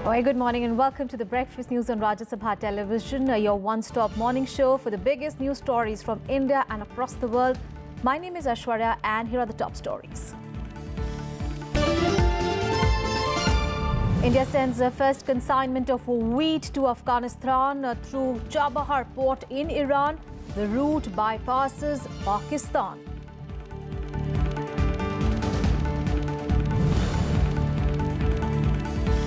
Hi, good morning and welcome to the Breakfast News on Rajya Sabha television, your one-stop morning show for the biggest news stories from India and across the world. My name is Ashwarya and here are the top stories. India sends a first consignment of wheat to Afghanistan through Chabahar port in Iran. The route bypasses Pakistan.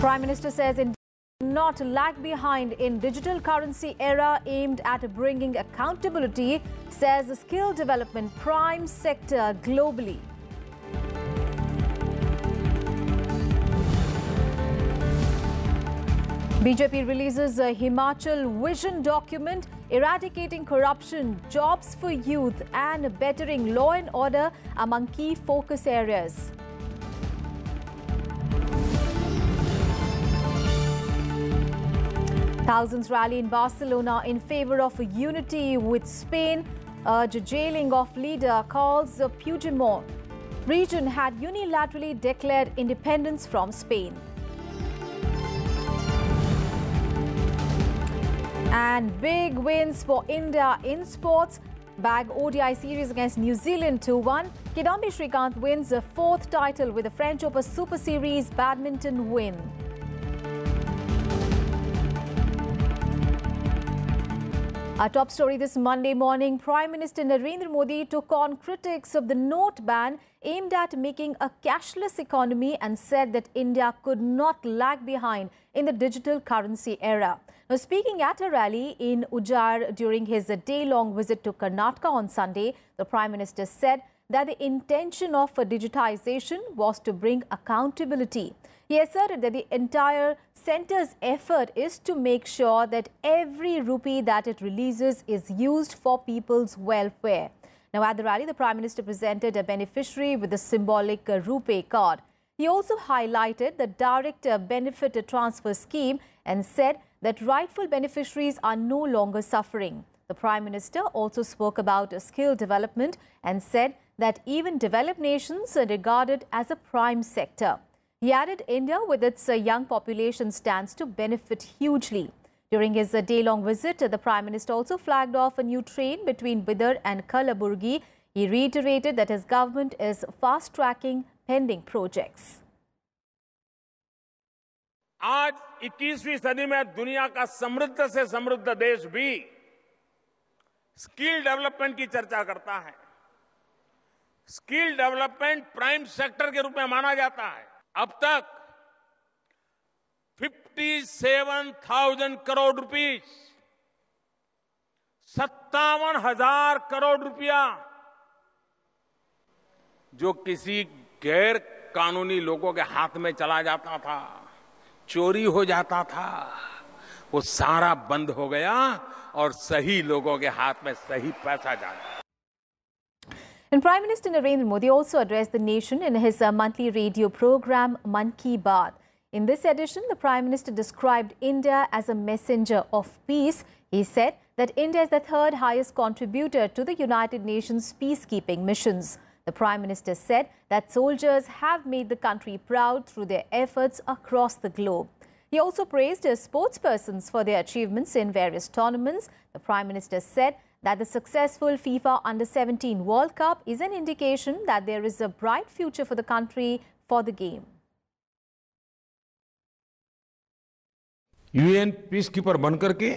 Prime Minister says India will not lag behind in digital currency era aimed at bringing accountability, says the skill development prime sector globally. BJP releases a Himachal vision document eradicating corruption, jobs for youth and bettering law and order among key focus areas. Thousands rally in Barcelona in favor of unity with Spain. Urge jailing of leader, calls Puigdemont. Region had unilaterally declared independence from Spain. And big wins for India in sports. Bag ODI series against New Zealand 2-1. Kidambi Srikanth wins a fourth title with the French Open Super Series badminton win. Our top story this Monday morning, Prime Minister Narendra Modi took on critics of the note ban aimed at making a cashless economy and said that India could not lag behind in the digital currency era. Now, speaking at a rally in Ujjair during his day-long visit to Karnataka on Sunday, the Prime Minister said that the intention of digitization was to bring accountability. He asserted that the entire centre's effort is to make sure that every rupee that it releases is used for people's welfare. Now, at the rally, the Prime Minister presented a beneficiary with a symbolic RuPay card. He also highlighted the direct benefit transfer scheme and said that rightful beneficiaries are no longer suffering. The Prime Minister also spoke about skill development and said that even developed nations are regarded as a prime sector. He added India, with its young population, stands to benefit hugely. During his day-long visit, the Prime Minister also flagged off a new train between Bidar and Kalaburgi. He reiterated that his government is fast-tracking pending projects. आज 21वीं सदी में दुनिया का समृद्ध से समृद्ध देश भी स्किल डेवलपमेंट की चर्चा करता है। स्किल डेवलपमेंट प्राइम सेक्टर के रूप में माना जाता है। अब तक 57,000 करोड़ रुपीस, 57,000 करोड़ रुपया जो किसी गैर कानूनी लोगों के हाथ में चला जाता था, चोरी हो जाता था, वो सारा बंद हो गया और सही लोगों के हाथ में सही पैसा जाता। And Prime Minister Narendra Modi also addressed the nation in his monthly radio program Man Ki Baat. In this edition, the Prime Minister described India as a messenger of peace. He said that India is the third highest contributor to the United Nations peacekeeping missions. The Prime Minister said that soldiers have made the country proud through their efforts across the globe. He also praised sportspersons for their achievements in various tournaments. The Prime Minister said that the successful FIFA Under-17 World Cup is an indication that there is a bright future for the country for the game. UN peacekeeper बनकर के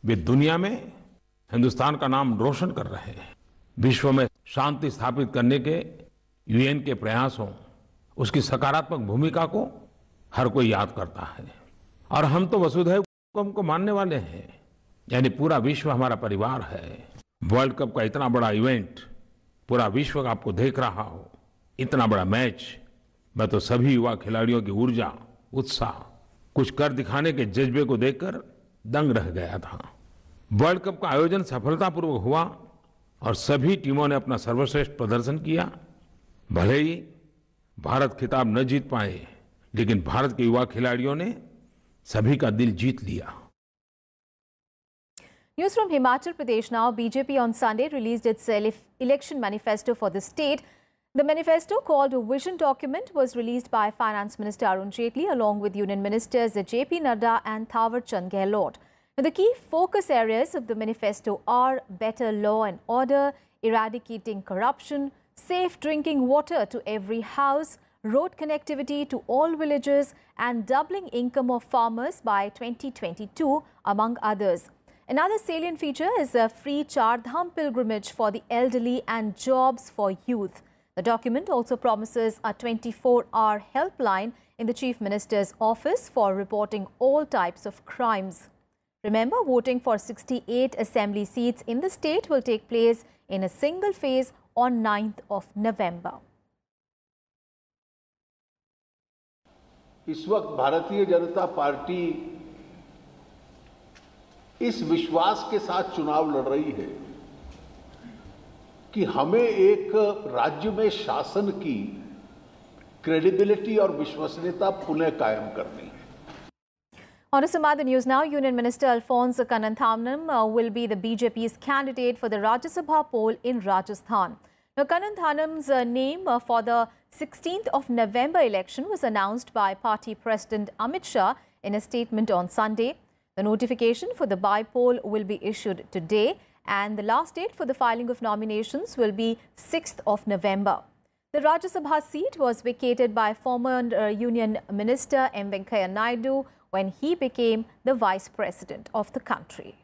वे दुनिया में हिंदुस्तान का नाम रोशन कर रहे हैं। विश्व में शांति स्थापित करने के यूएन के प्रयासों, उसकी सकारात्मक भूमिका को हर कोई याद करता है। और हम तो वसुधैव कुटुंबकम को मानने वाले हैं, यानी पूरा विश्व हमारा परिवार है। वर्ल्ड कप का इतना बड़ा इवेंट, पूरा विश्व आपको देख रहा हो, इतना बड़ा मैच, मैं तो सभी युवा खिलाड़ियों की ऊर्जा, उत्साह, कुछ कर दिखाने के जज्बे को देखकर दंग रह गया था। वर्ल्ड कप का आयोजन सफलतापूर्वक हुआ और सभी टीमों ने अपना सर्वश्रेष्ठ प्रदर्शन किया। भले ही भारत खिताब न जीत पाए, लेकिन भारत के युवा खिलाड़ियों ने सभी का दिल जीत लिया। News from Himachal Pradesh now. BJP on Sunday released its election manifesto for the state. The manifesto, called a vision document, was released by Finance Minister Arun Jaitley along with Union Ministers JP Nadda and Thawar Chand Gehlot. Now, the key focus areas of the manifesto are better law and order, eradicating corruption, safe drinking water to every house, road connectivity to all villages and doubling income of farmers by 2022, among others. Another salient feature is a free Char Dham pilgrimage for the elderly and jobs for youth. The document also promises a 24-hour helpline in the Chief Minister's office for reporting all types of crimes. Remember, voting for 68 assembly seats in the state will take place in a single phase on 9th of November. इस वक्त Bharatiya Janata party इस विश्वास के साथ चुनाव लड़ रही है कि हमें एक राज्य में शासन की क्रेडिबिलिटी और विश्वसनीयता पुनः कायम करनी है. On to some other news now. Union Minister Alphonse Kannanthanam will be the BJP's candidate for the Rajya Sabha poll in Rajasthan. Now, Kannanthanam's name for the 16th of November election was announced by Party President Amit Shah in a statement on Sunday. The notification for the by-poll will be issued today, and the last date for the filing of nominations will be 6th of November. The Rajya Sabha seat was vacated by former Union Minister M. Venkaiah Naidu when he became the Vice President of the country.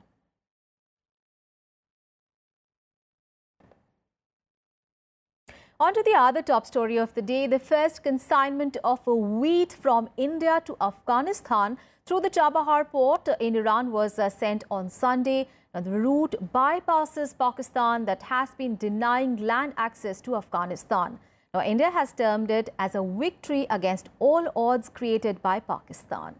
On to the other top story of the day. The first consignment of wheat from India to Afghanistan through the Chabahar port in Iran was sent on Sunday. Now, the route bypasses Pakistan that has been denying land access to Afghanistan. Now, India has termed it as a victory against all odds created by Pakistan.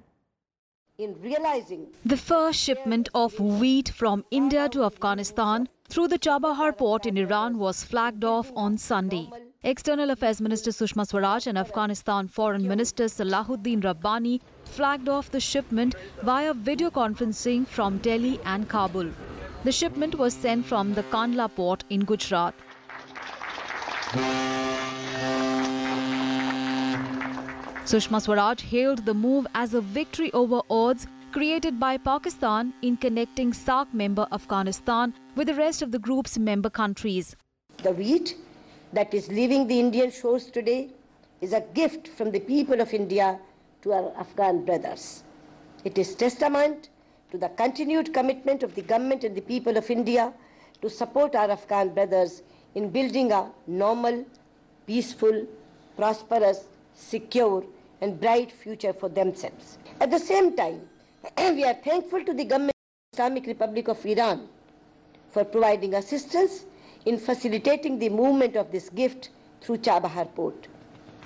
In realizing the first shipment of wheat from India to Afghanistan through the Chabahar port in Iran was flagged off on Sunday. External Affairs Minister Sushma Swaraj and Afghanistan Foreign Minister Salahuddin Rabbani flagged off the shipment via video conferencing from Delhi and Kabul. The shipment was sent from the Kandla port in Gujarat. Sushma Swaraj hailed the move as a victory over odds created by Pakistan in connecting SAARC member Afghanistan with the rest of the group's member countries. The wheat that is leaving the Indian shores today is a gift from the people of India to our Afghan brothers. It is testament to the continued commitment of the government and the people of India to support our Afghan brothers in building a normal, peaceful, prosperous, secure and bright future for themselves. At the same time, we are thankful to the government of the Islamic Republic of Iran for providing assistance in facilitating the movement of this gift through Chabahar port.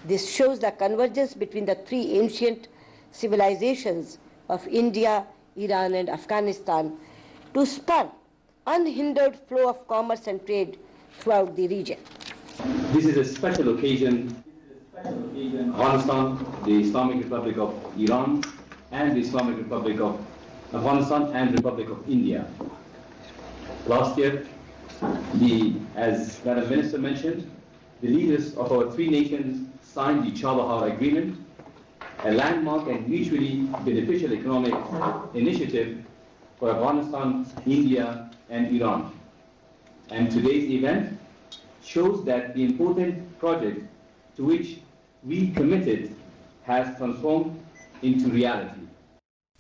This shows the convergence between the three ancient civilizations of India, Iran and Afghanistan to spur unhindered flow of commerce and trade throughout the region. This is a special occasion. Afghanistan, the Islamic Republic of Iran and the Islamic Republic of Afghanistan and Republic of India. Last year, as Madam Minister mentioned, the leaders of our three nations signed the Chabahar Agreement, a landmark and mutually beneficial economic initiative for Afghanistan, India and Iran. And today's event shows that the important project to which we committed has transformed into reality.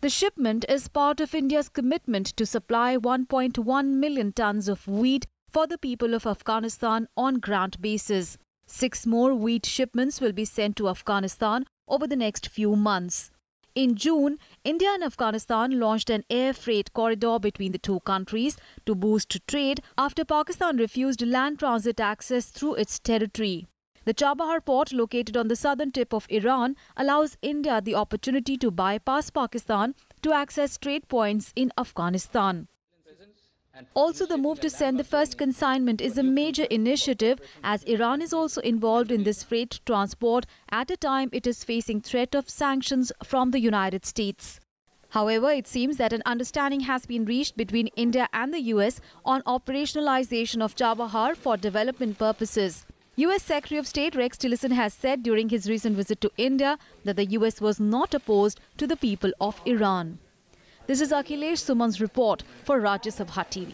The shipment is part of India's commitment to supply 1.1 million tons of wheat for the people of Afghanistan on grant basis. 6 more wheat shipments will be sent to Afghanistan over the next few months. In June, India and Afghanistan launched an air freight corridor between the two countries to boost trade after Pakistan refused land transit access through its territory. The Chabahar port, located on the southern tip of Iran, allows India the opportunity to bypass Pakistan to access trade points in Afghanistan. Also, the move to send the first consignment is a major initiative as Iran is also involved in this freight transport at a time it is facing threat of sanctions from the United States. However, it seems that an understanding has been reached between India and the US on operationalization of Chabahar for development purposes. US Secretary of State Rex Tillerson has said during his recent visit to India that the US was not opposed to the people of Iran. This is Akhilesh Suman's report for Rajya Sabha TV.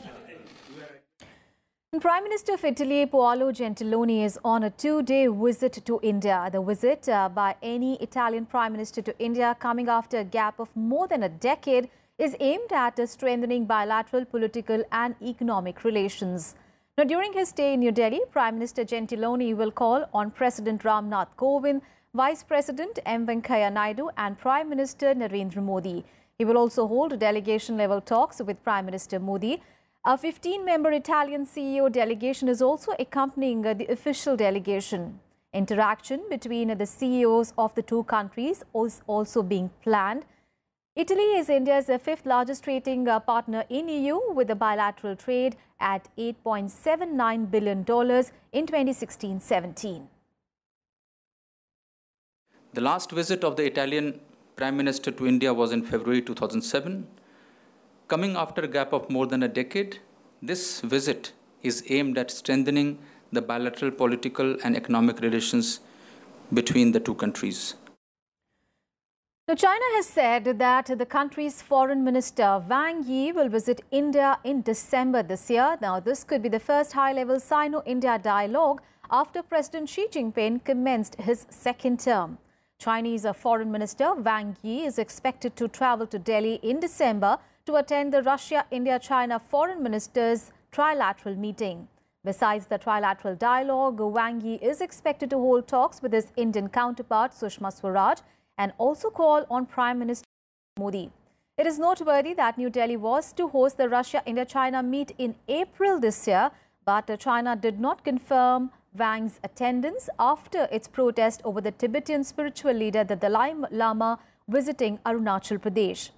Prime Minister of Italy, Paolo Gentiloni, is on a two-day visit to India. The visit by any Italian Prime Minister to India, coming after a gap of more than a decade, is aimed at strengthening bilateral political and economic relations. Now, during his stay in New Delhi, Prime Minister Gentiloni will call on President Ram Nath Kovind, Vice President M. Venkaiah Naidu and Prime Minister Narendra Modi. He will also hold delegation-level talks with Prime Minister Modi. A 15-member Italian CEO delegation is also accompanying the official delegation. Interaction between the CEOs of the two countries is also being planned. Italy is India's fifth largest trading partner in EU, with a bilateral trade at $8.79 billion in 2016-17. The last visit of the Italian Prime Minister to India was in February 2007. Coming after a gap of more than a decade, this visit is aimed at strengthening the bilateral political and economic relations between the two countries. Now, China has said that the country's foreign minister Wang Yi will visit India in December this year. Now, this could be the first high-level Sino-India dialogue after President Xi Jinping commenced his second term. Chinese Foreign Minister Wang Yi is expected to travel to Delhi in December to attend the Russia-India-China Foreign Ministers' trilateral meeting. Besides the trilateral dialogue, Wang Yi is expected to hold talks with his Indian counterpart Sushma Swaraj and also call on Prime Minister Modi. It is noteworthy that New Delhi was to host the Russia-India-China meet in April this year, but China did not confirm Wang's attendance after its protest over the Tibetan spiritual leader the Dalai Lama visiting Arunachal Pradesh.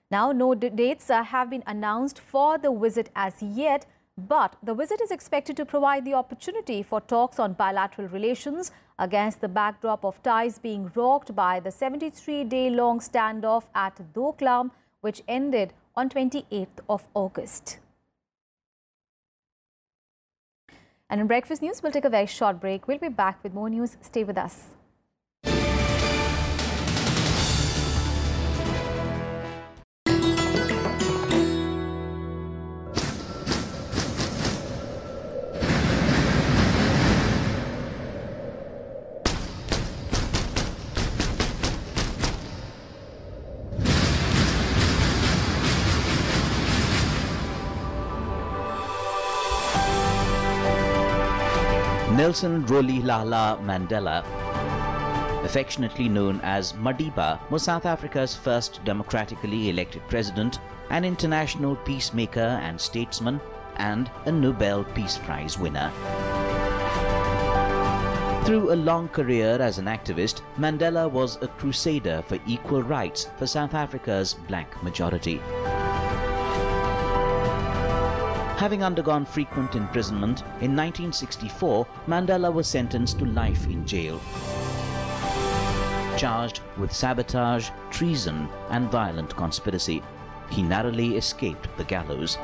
Now, no dates have been announced for the visit as yet, but the visit is expected to provide the opportunity for talks on bilateral relations against the backdrop of ties being rocked by the 73-day-long standoff at Doklam, which ended on 28th of August. And in Breakfast News, we'll take a very short break. We'll be back with more news. Stay with us. Nelson Rolihlahla Mandela, affectionately known as Madiba, was South Africa's first democratically elected president, an international peacemaker and statesman, and a Nobel Peace Prize winner. Through a long career as an activist, Mandela was a crusader for equal rights for South Africa's black majority. Having undergone frequent imprisonment, in 1964, Mandela was sentenced to life in jail. Charged with sabotage, treason, and violent conspiracy, he narrowly escaped the gallows.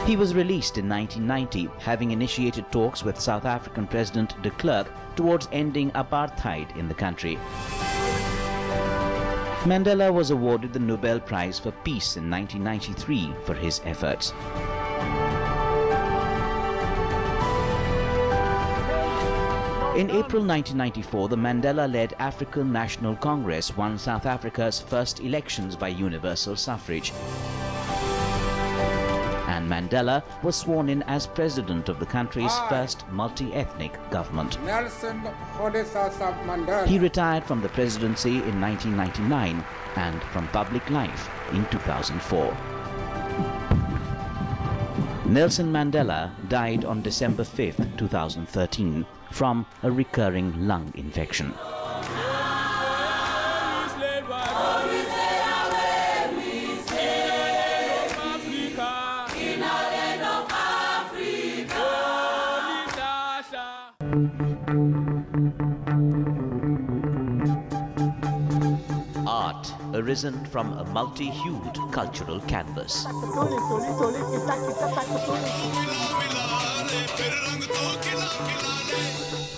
He was released in 1990, having initiated talks with South African President de Klerk towards ending apartheid in the country. Mandela was awarded the Nobel Prize for Peace in 1993 for his efforts. In April 1994, the Mandela-led African National Congress won South Africa's first elections by universal suffrage. And Mandela was sworn in as president of the country's first multi-ethnic government. He retired from the presidency in 1999 and from public life in 2004. Nelson Mandela died on December 5, 2013 from a recurring lung infection. arisen from a multi-hued cultural canvas.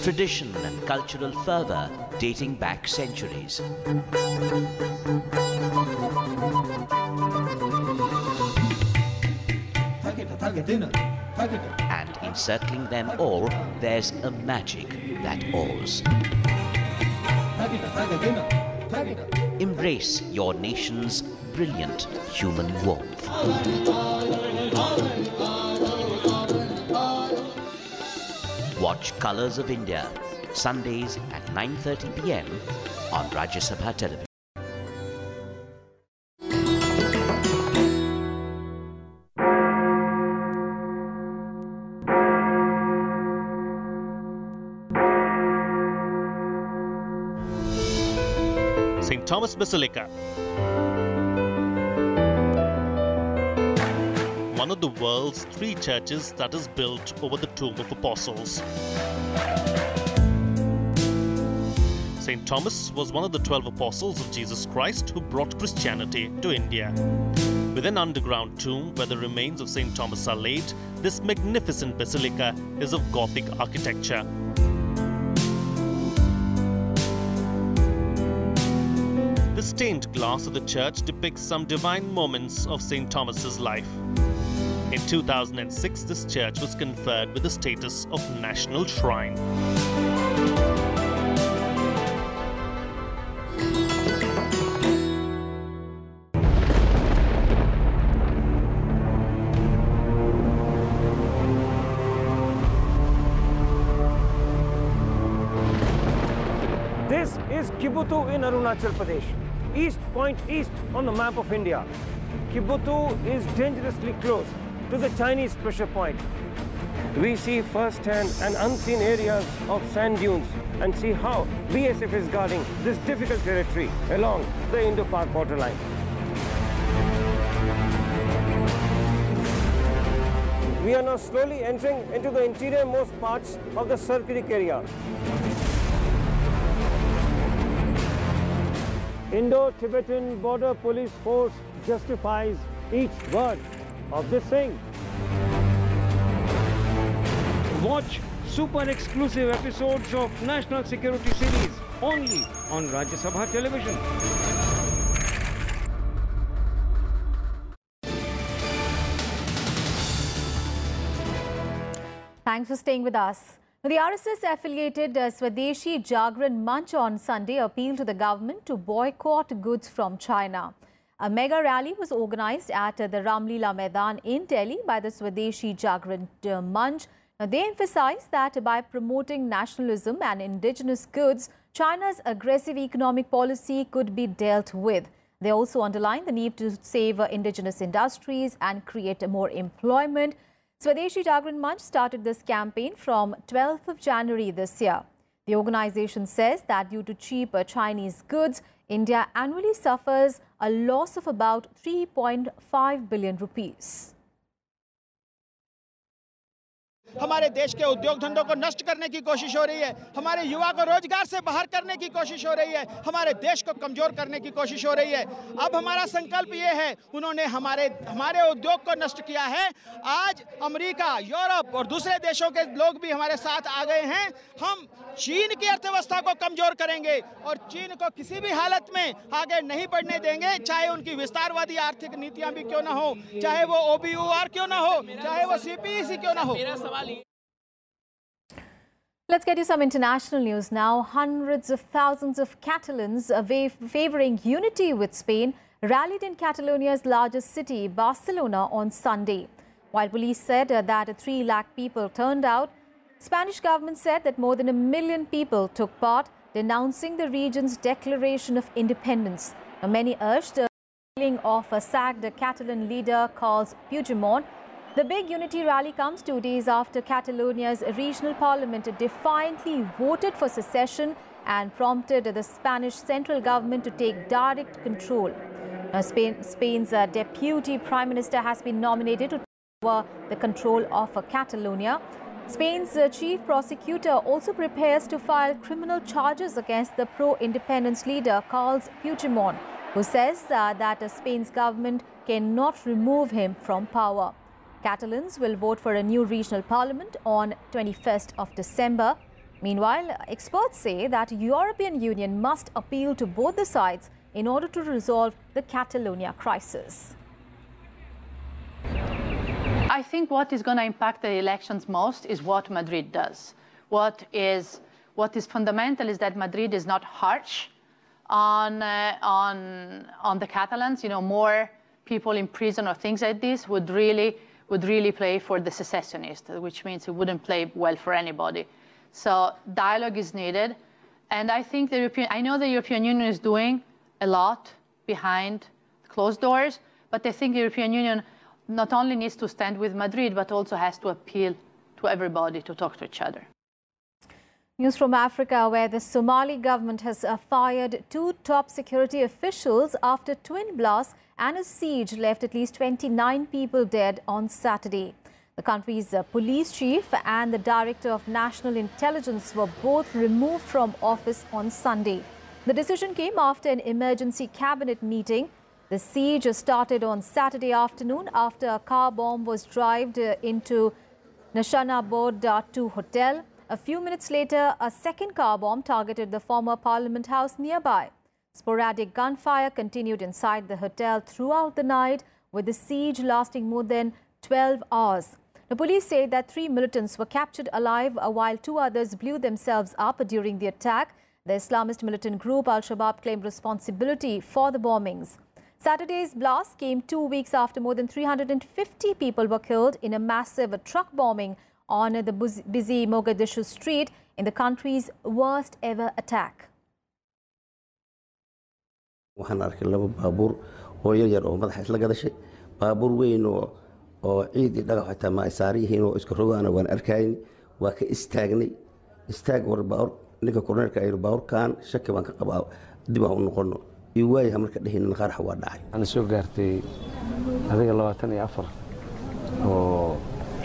Tradition and cultural fervour dating back centuries. And encircling them all, there's a magic that awes. Embrace your nation's brilliant human warmth. Watch Colours of India, Sundays at 9:30 p.m. on Rajya Sabha television. St. Thomas Basilica. One of the world's 3 churches that is built over the Tomb of Apostles. St. Thomas was one of the 12 apostles of Jesus Christ who brought Christianity to India. With an underground tomb where the remains of St. Thomas are laid, this magnificent basilica is of Gothic architecture. The stained glass of the church depicts some divine moments of St. Thomas's life. In 2006, this church was conferred with the status of National Shrine. This is Kibutu in Arunachal Pradesh, East Point East on the map of India. Kibutu is dangerously close to the Chinese pressure point. We see first-hand and unseen areas of sand dunes and see how BSF is guarding this difficult territory along the Indo-Pak borderline. We are now slowly entering into the interior-most parts of the Sarkirik area. Indo-Tibetan Border Police Force justifies each word of this saying. Watch super exclusive episodes of National Security Series only on Rajya Sabha television. Thanks for staying with us. The RSS-affiliated Swadeshi Jagran Munch on Sunday appealed to the government to boycott goods from China. A mega rally was organized at the Ramlila Maidan in Delhi by the Swadeshi Jagran Munch. Now, they emphasized that by promoting nationalism and indigenous goods, China's aggressive economic policy could be dealt with. They also underlined the need to save indigenous industries and create more employment. Swadeshi Jagran Munch started this campaign from 12th of January this year. The organization says that due to cheap Chinese goods, India annually suffers a loss of about 3.5 billion rupees. हमारे देश के उद्योग धंधों को नष्ट करने की कोशिश हो रही है, हमारे युवा को रोजगार से बाहर करने की कोशिश हो रही है, हमारे देश को कमजोर करने की कोशिश हो रही है। अब हमारा संकल्प ये है, उन्होंने हमारे उद्योग को नष्ट किया है। आज अमेरिका, यूरोप और दूसरे देशों के लोग भी हमारे साथ आ गए हैं। हम चीन की अर्थव्यवस्था को कमजोर करेंगे और चीन को किसी भी हालत में आगे नहीं बढ़ने देंगे, चाहे उनकी विस्तारवादी आर्थिक नीतियां भी क्यों ना हो, चाहे वो OBUR क्यों ना हो, चाहे वो CPEC क्यों ना हो। Let's get you some international news now. Hundreds of thousands of Catalans favoring unity with Spain rallied in Catalonia's largest city, Barcelona, on Sunday. While police said that 3 lakh people turned out, Spanish government said that more than 1 million people took part, denouncing the region's declaration of independence. Many urged the killing of a sacked Catalan leader called Puigdemont. The big unity rally comes 2 days after Catalonia's regional parliament defiantly voted for secession and prompted the Spanish central government to take direct control. Now, Spain's deputy prime minister has been nominated to take over the control of Catalonia. Spain's chief prosecutor also prepares to file criminal charges against the pro-independence leader Carles Puigdemont. who says that Spain's government cannot remove him from power. Catalans will vote for a new regional parliament on 21st of December. Meanwhile, experts say that European Union must appeal to both the sides in order to resolve the Catalonia crisis. I think what is going to impact the elections most is what Madrid does. What is fundamental is that Madrid is not harsh on the Catalans. You know, more people in prison or things like this would really play for the secessionists, which means it wouldn't play well for anybody. So dialogue is needed, and I think I know the European Union is doing a lot behind closed doors, but I think the European Union not only needs to stand with Madrid, but also has to appeal to everybody to talk to each other. News from Africa, where the Somali government has fired 2 top security officials after twin blasts and a siege left at least 29 people dead on Saturday. The country's police chief and the director of national intelligence were both removed from office on Sunday. The decision came after an emergency cabinet meeting. The siege started on Saturday afternoon after a car bomb was dropped into Nishanabod 2 hotel. A few minutes later, a second car bomb targeted the former Parliament House nearby. Sporadic gunfire continued inside the hotel throughout the night, with the siege lasting more than 12 hours. The police say that 3 militants were captured alive while 2 others blew themselves up during the attack. The Islamist militant group Al-Shabaab claimed responsibility for the bombings. Saturday's blast came 2 weeks after more than 350 people were killed in a massive truck bombing on the busy Mogadishu street in the country's worst ever attack. waxaan arkay laba baabuur oo yar oo madaxa isla gadashay baabuur weyn oo ciid dhagax xitaa ma saariyihiin oo isku rogaana waan arkayn waa ka istaagnay istaag war baabuur ninka korneelka ay baabuurkan shaki baan ka qabaa dib aan u noqono iyo way marka dhahin qarax waa dhacay aan soo gaartay adiga 24 oo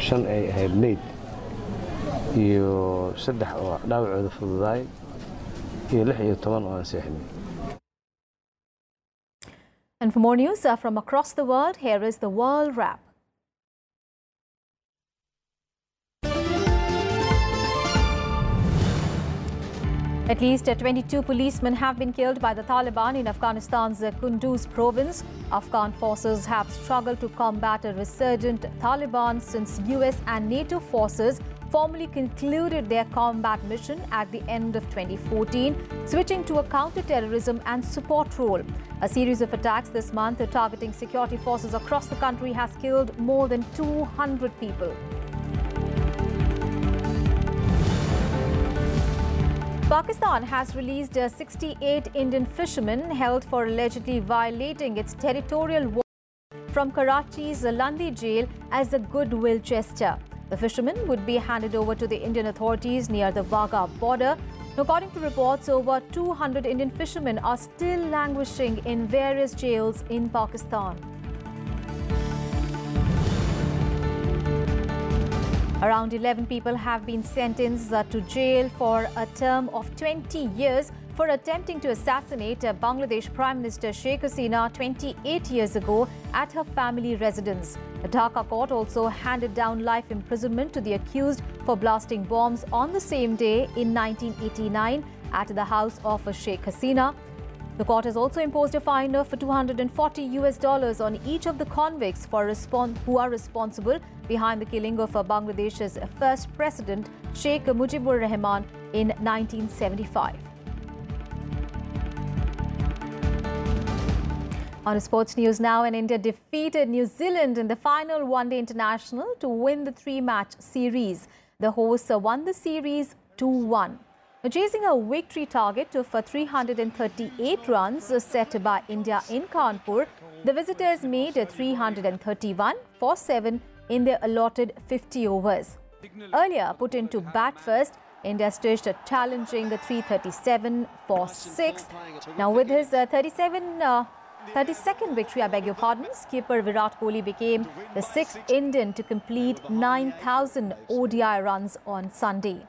5 ay ahayd meyd iyo 3 oo dhaawacooda fududaay iyo 16 oo aan seexnay. And for more news from across the world, here is the World Wrap. At least 22 policemen have been killed by the Taliban in Afghanistan's Kunduz province. Afghan forces have struggled to combat a resurgent Taliban since US and NATO forces formally concluded their combat mission at the end of 2014, switching to a counter-terrorism and support role. A series of attacks this month targeting security forces across the country has killed more than 200 people. Pakistan has released 68 Indian fishermen held for allegedly violating its territorial waters from Karachi's Landi jail as a goodwill gesture. The fishermen would be handed over to the Indian authorities near the Wagah border. According to reports, over 200 Indian fishermen are still languishing in various jails in Pakistan. Around 11 people have been sentenced to jail for a term of 20 years for attempting to assassinate Bangladesh Prime Minister Sheikh Hasina 28 years ago at her family residence. The Dhaka court also handed down life imprisonment to the accused for blasting bombs on the same day in 1989 at the house of Sheikh Hasina. The court has also imposed a fine of $240 on each of the convicts who are responsible behind the killing of Bangladesh's first president, Sheikh Mujibur Rahman, in 1975. On sports news now, India defeated New Zealand in the final one-day international to win the 3-match series. The hosts won the series 2-1. Chasing a victory target of 338 runs set by India in Kanpur, the visitors made 331 for 7 in their allotted 50 overs. Earlier put into bat first, India staged a challenging 337 for 6. Now with his 32nd victory, skipper Virat Kohli became the 6th Indian to complete 9,000 ODI runs on Sunday.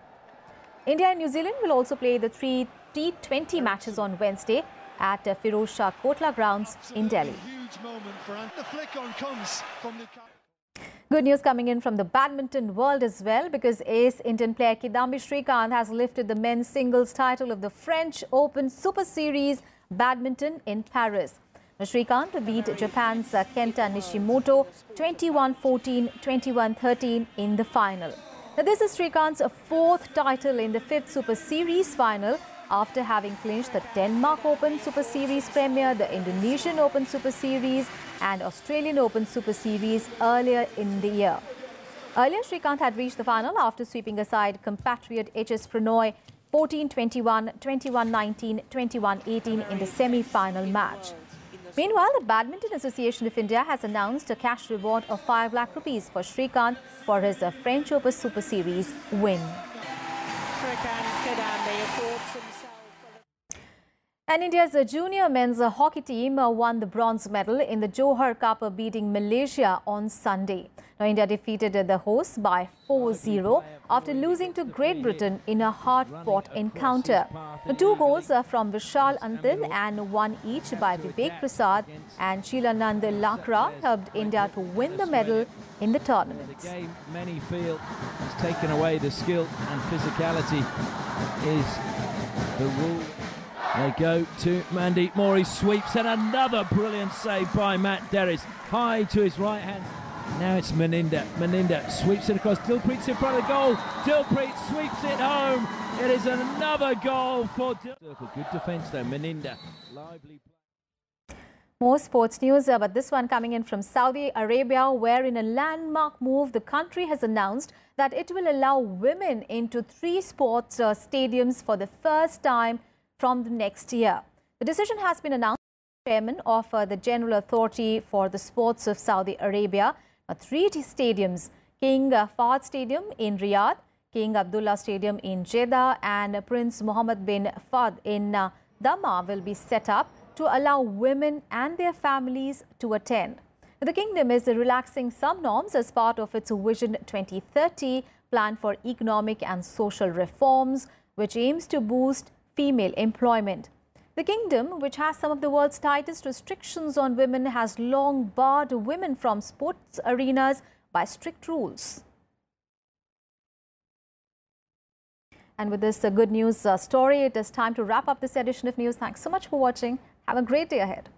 India and New Zealand will also play the 3 T20 matches on Wednesday. at Firoz Shah Kotla grounds in Delhi. Good news coming in from the badminton world as well, because ace Indian player Kidambi Srikanth has lifted the men's singles title of the French Open Super Series badminton in Paris. Srikanth beat Japan's Kenta Nishimoto 21-14, 21-13 in the final. Now, this is Srikanth's fourth title in the fifth Super Series final, after having clinched the Denmark Open Super Series Premier, the Indonesian Open Super Series and Australian Open Super Series earlier in the year. Earlier, Srikanth had reached the final after sweeping aside compatriot H.S. Pranoy 14-21, 21-19, 21-18 in the semi-final match. Meanwhile, the Badminton Association of India has announced a cash reward of 5 lakh rupees for Srikanth for his French Open Super Series win. And India's junior men's hockey team won the bronze medal in the Johor Cup, beating Malaysia on Sunday. Now, India defeated the hosts by 4-0 after losing to Great Britain in a hard-fought encounter. The 2 goals are from Vishal Antil and 1 each by Vivek Prasad and Chilanand Lakra helped India to win the medal in the tournament. The game, many feel, has taken away the skill and physicality is the rule. They go to Mandeep Moore, he sweeps, and another brilliant save by Matt Derris. High to his right hand. Now it's Meninda. Meninda sweeps it across. Dilpreet's in front of the goal. Dilpreet sweeps it home. It is another goal for Dilpreet. Good defence though, Meninda. Lively. More sports news, but this one coming in from Saudi Arabia, where in a landmark move, the country has announced that it will allow women into 3 sports stadiums for the first time from the next year. The decision has been announced by the chairman of the General Authority for the Sports of Saudi Arabia. 3 stadiums, King Fahd Stadium in Riyadh, King Abdullah Stadium in Jeddah and Prince Mohammed bin Fahd in Dammam will be set up to allow women and their families to attend. The kingdom is relaxing some norms as part of its Vision 2030 plan for economic and social reforms, which aims to boost female employment. The kingdom, which has some of the world's tightest restrictions on women, has long barred women from sports arenas by strict rules. And with this good news story, it is time to wrap up this edition of news. Thanks so much for watching. Have a great day ahead.